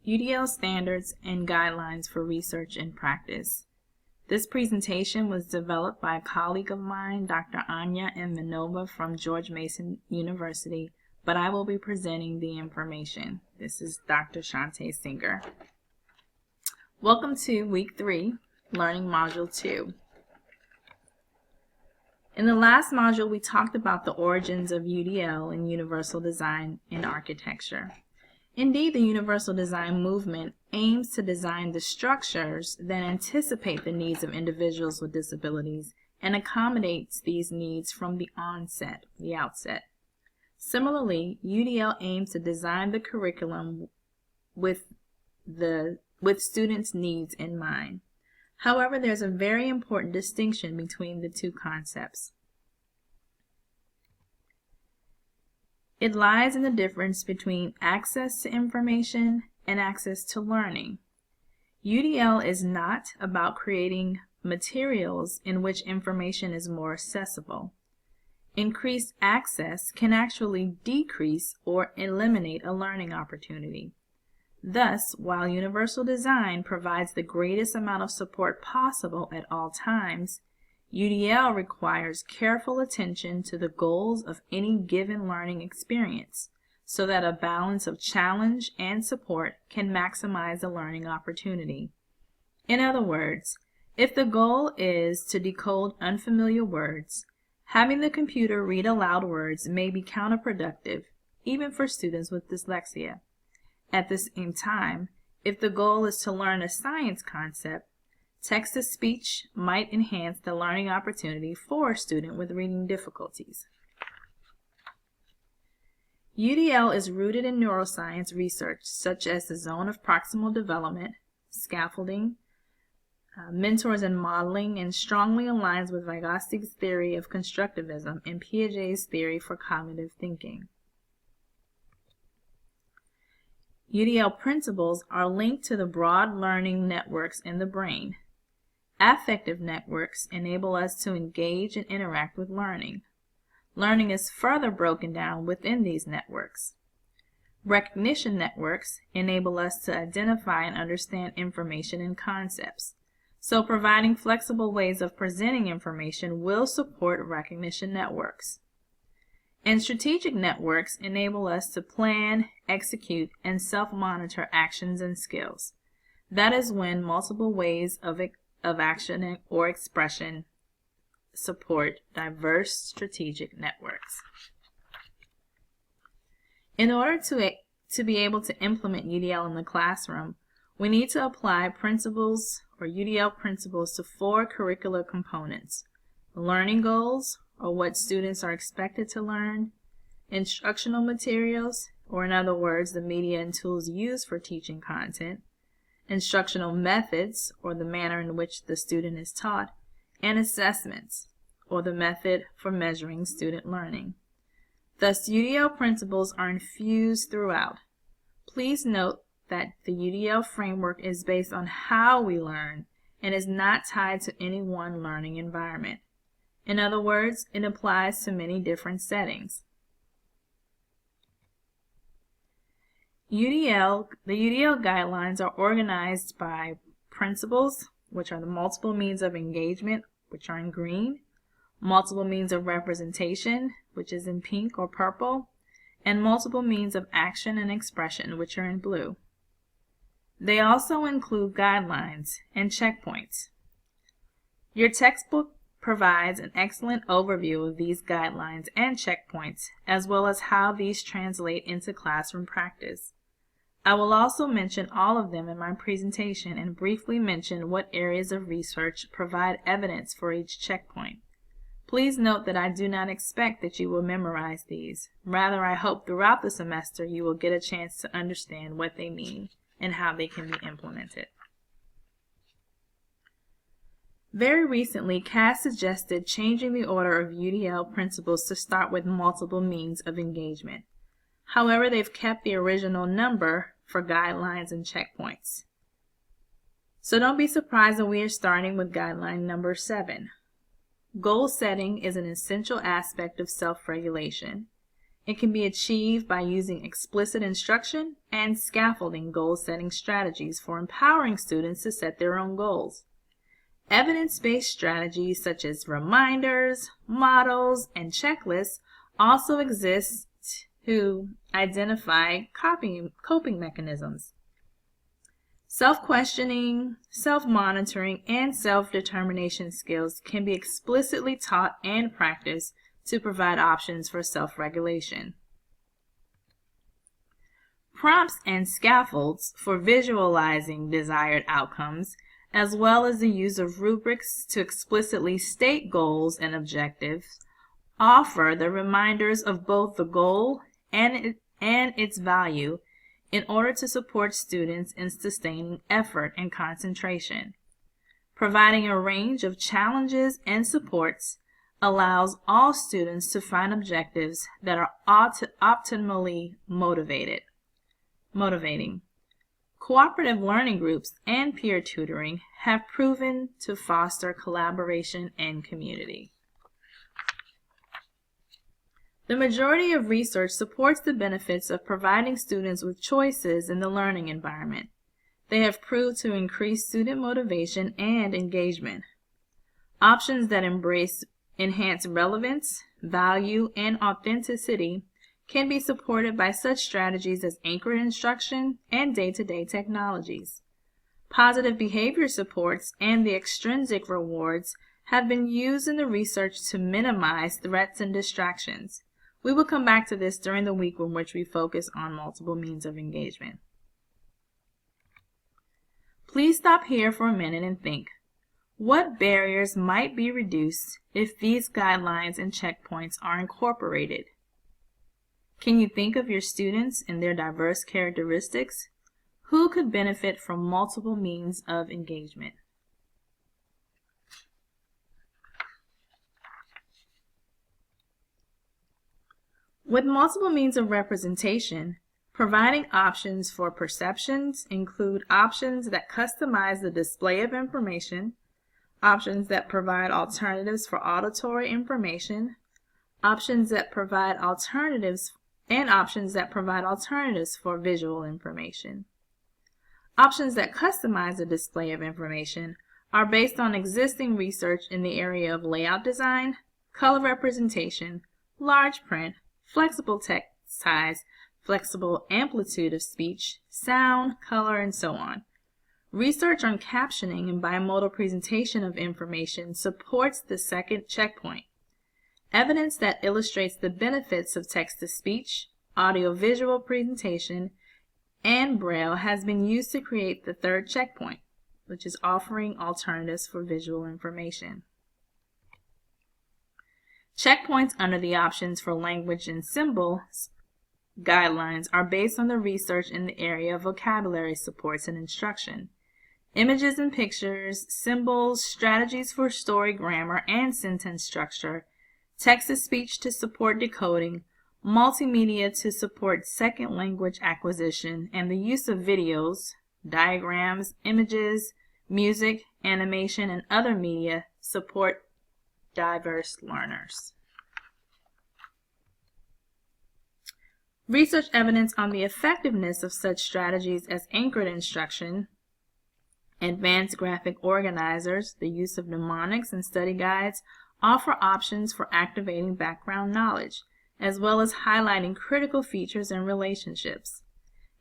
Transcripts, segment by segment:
UDL Standards and Guidelines for Research and Practice. This presentation was developed by a colleague of mine, Dr. Anya M. Minova from George Mason University, but I will be presenting the information. This is Dr. Shante Singer. Welcome to Week 3, Learning Module 2. In the last module, we talked about the origins of UDL and Universal Design in Architecture. Indeed, the Universal Design movement aims to design the structures that anticipate the needs of individuals with disabilities and accommodates these needs from the outset. Similarly, UDL aims to design the curriculum with students' needs in mind. However, there's a very important distinction between the two concepts. It lies in the difference between access to information and access to learning. UDL is not about creating materials in which information is more accessible. Increased access can actually decrease or eliminate a learning opportunity. Thus, while Universal Design provides the greatest amount of support possible at all times, UDL requires careful attention to the goals of any given learning experience so that a balance of challenge and support can maximize the learning opportunity. In other words, if the goal is to decode unfamiliar words, having the computer read aloud words may be counterproductive, even for students with dyslexia. At the same time, if the goal is to learn a science concept, text-to-speech might enhance the learning opportunity for a student with reading difficulties. UDL is rooted in neuroscience research such as the zone of proximal development, scaffolding, mentors and modeling, and strongly aligns with Vygotsky's theory of constructivism and Piaget's theory for cognitive thinking. UDL principles are linked to the broad learning networks in the brain. Affective networks enable us to engage and interact with learning. Learning is further broken down within these networks. Recognition networks enable us to identify and understand information and concepts. So providing flexible ways of presenting information will support recognition networks. And strategic networks enable us to plan, execute, and self-monitor actions and skills. That is when multiple ways of action or expression support diverse strategic networks. In order to be able to implement UDL in the classroom, we need to apply principles or UDL principles to 4 curricular components: learning goals, or what students are expected to learn; instructional materials, or in other words, the media and tools used for teaching content; instructional methods, or the manner in which the student is taught; and assessments, or the method for measuring student learning. Thus, UDL principles are infused throughout. Please note that the UDL framework is based on how we learn and is not tied to any one learning environment. In other words, it applies to many different settings. The UDL guidelines are organized by principles, which are the multiple means of engagement, which are in green, multiple means of representation, which is in pink or purple, and multiple means of action and expression, which are in blue. They also include guidelines and checkpoints. Your textbook provides an excellent overview of these guidelines and checkpoints, as well as how these translate into classroom practice. I will also mention all of them in my presentation and briefly mention what areas of research provide evidence for each checkpoint. Please note that I do not expect that you will memorize these. Rather, I hope throughout the semester you will get a chance to understand what they mean and how they can be implemented. Very recently, CAS suggested changing the order of UDL principles to start with multiple means of engagement. However, they've kept the original number for guidelines and checkpoints. So don't be surprised that we are starting with guideline number 7. Goal setting is an essential aspect of self-regulation. It can be achieved by using explicit instruction and scaffolding goal-setting strategies for empowering students to set their own goals. Evidence-based strategies such as reminders, models, and checklists also exist to identify coping mechanisms. Self-questioning, self-monitoring, and self-determination skills can be explicitly taught and practiced to provide options for self-regulation. Prompts and scaffolds for visualizing desired outcomes, as well as the use of rubrics to explicitly state goals and objectives, offer the reminders of both the goal and its value in order to support students in sustaining effort and concentration. Providing a range of challenges and supports allows all students to find objectives that are optimally motivating. Cooperative learning groups and peer tutoring have proven to foster collaboration and community. The majority of research supports the benefits of providing students with choices in the learning environment. They have proved to increase student motivation and engagement. Options that enhance relevance, value, and authenticity can be supported by such strategies as anchored instruction and day-to-day technologies. Positive behavior supports and the extrinsic rewards have been used in the research to minimize threats and distractions. We will come back to this during the week in which we focus on multiple means of engagement. Please stop here for a minute and think. What barriers might be reduced if these guidelines and checkpoints are incorporated? Can you think of your students and their diverse characteristics? Who could benefit from multiple means of engagement? With multiple means of representation, providing options for perceptions include options that customize the display of information, options that provide alternatives for auditory information, options that provide alternatives for visual information. Options that customize the display of information are based on existing research in the area of layout design, color representation, large print, flexible text size, flexible amplitude of speech, sound, color, and so on. Research on captioning and bimodal presentation of information supports the second checkpoint. Evidence that illustrates the benefits of text-to-speech, audio-visual presentation, and Braille has been used to create the third checkpoint, which is offering alternatives for visual information. Checkpoints under the options for language and symbols guidelines are based on the research in the area of vocabulary supports and instruction. Images and pictures, symbols, strategies for story grammar and sentence structure, text-to-speech to support decoding, multimedia to support second language acquisition, and the use of videos, diagrams, images, music, animation, and other media support diverse learners. Research evidence on the effectiveness of such strategies as anchored instruction, advanced graphic organizers, the use of mnemonics, and study guides offer options for activating background knowledge, as well as highlighting critical features and relationships.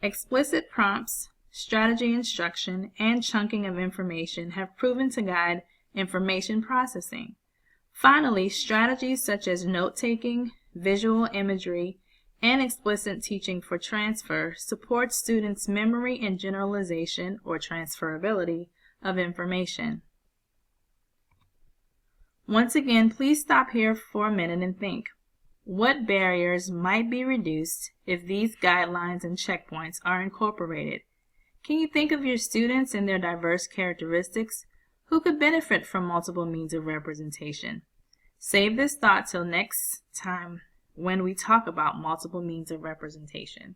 Explicit prompts, strategy instruction, and chunking of information have proven to guide information processing. Finally, strategies such as note-taking, visual imagery, and explicit teaching for transfer support students' memory and generalization or transferability of information. Once again, please stop here for a minute and think. What barriers might be reduced if these guidelines and checkpoints are incorporated? Can you think of your students and their diverse characteristics? Who could benefit from multiple means of representation? Save this thought till next time when we talk about multiple means of representation.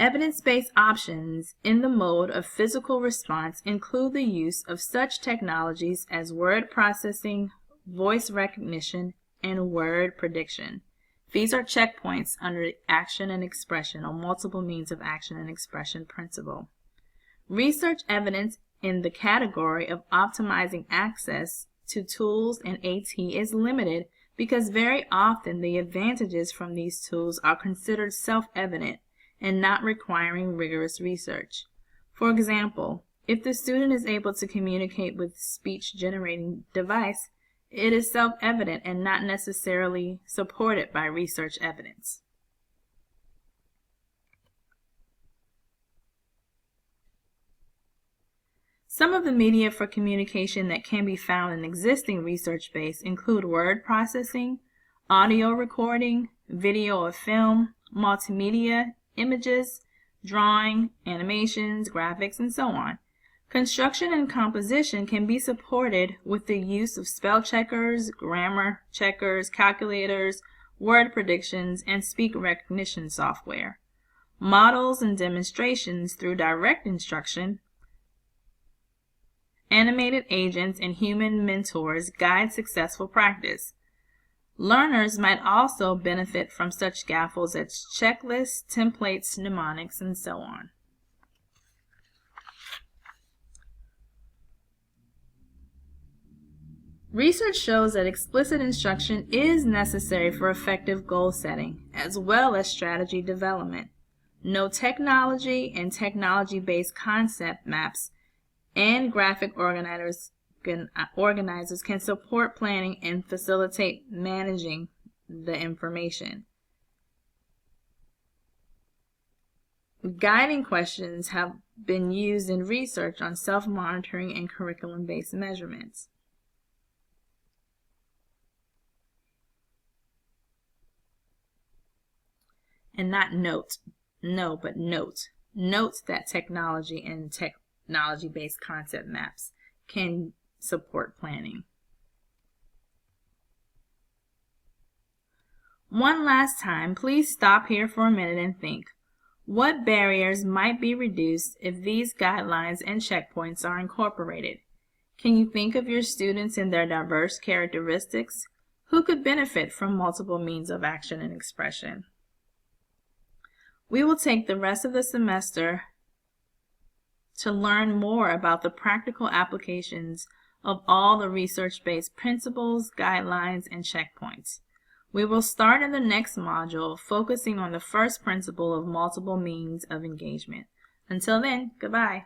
Evidence-based options in the mode of physical response include the use of such technologies as word processing, voice recognition, and word prediction. These are checkpoints under the action and expression or multiple means of action and expression principle. Research evidence in the category of optimizing access to tools and AT is limited because very often the advantages from these tools are considered self-evident and not requiring rigorous research. For example, if the student is able to communicate with speech-generating device, it is self-evident and not necessarily supported by research evidence. Some of the media for communication that can be found in existing research base include word processing, audio recording, video or film, multimedia, images, drawing, animations, graphics, and so on. Construction and composition can be supported with the use of spell checkers, grammar checkers, calculators, word predictions, and speak recognition software. Models and demonstrations through direct instruction, animated agents, and human mentors guide successful practice. Learners might also benefit from such scaffolds as checklists, templates, mnemonics, and so on. Research shows that explicit instruction is necessary for effective goal setting, as well as strategy development. No technology and technology-based concept maps and graphic organizers can support planning and facilitate managing the information. Guiding questions have been used in research on self-monitoring and curriculum-based measurements. And not note, no, but note. Note that technology and technology-based concept maps can support planning. One last time, please stop here for a minute and think. What barriers might be reduced if these guidelines and checkpoints are incorporated? Can you think of your students and their diverse characteristics? Who could benefit from multiple means of action and expression? We will take the rest of the semester to learn more about the practical applications of all the research-based principles, guidelines, and checkpoints. We will start in the next module focusing on the first principle of multiple means of engagement. Until then, goodbye.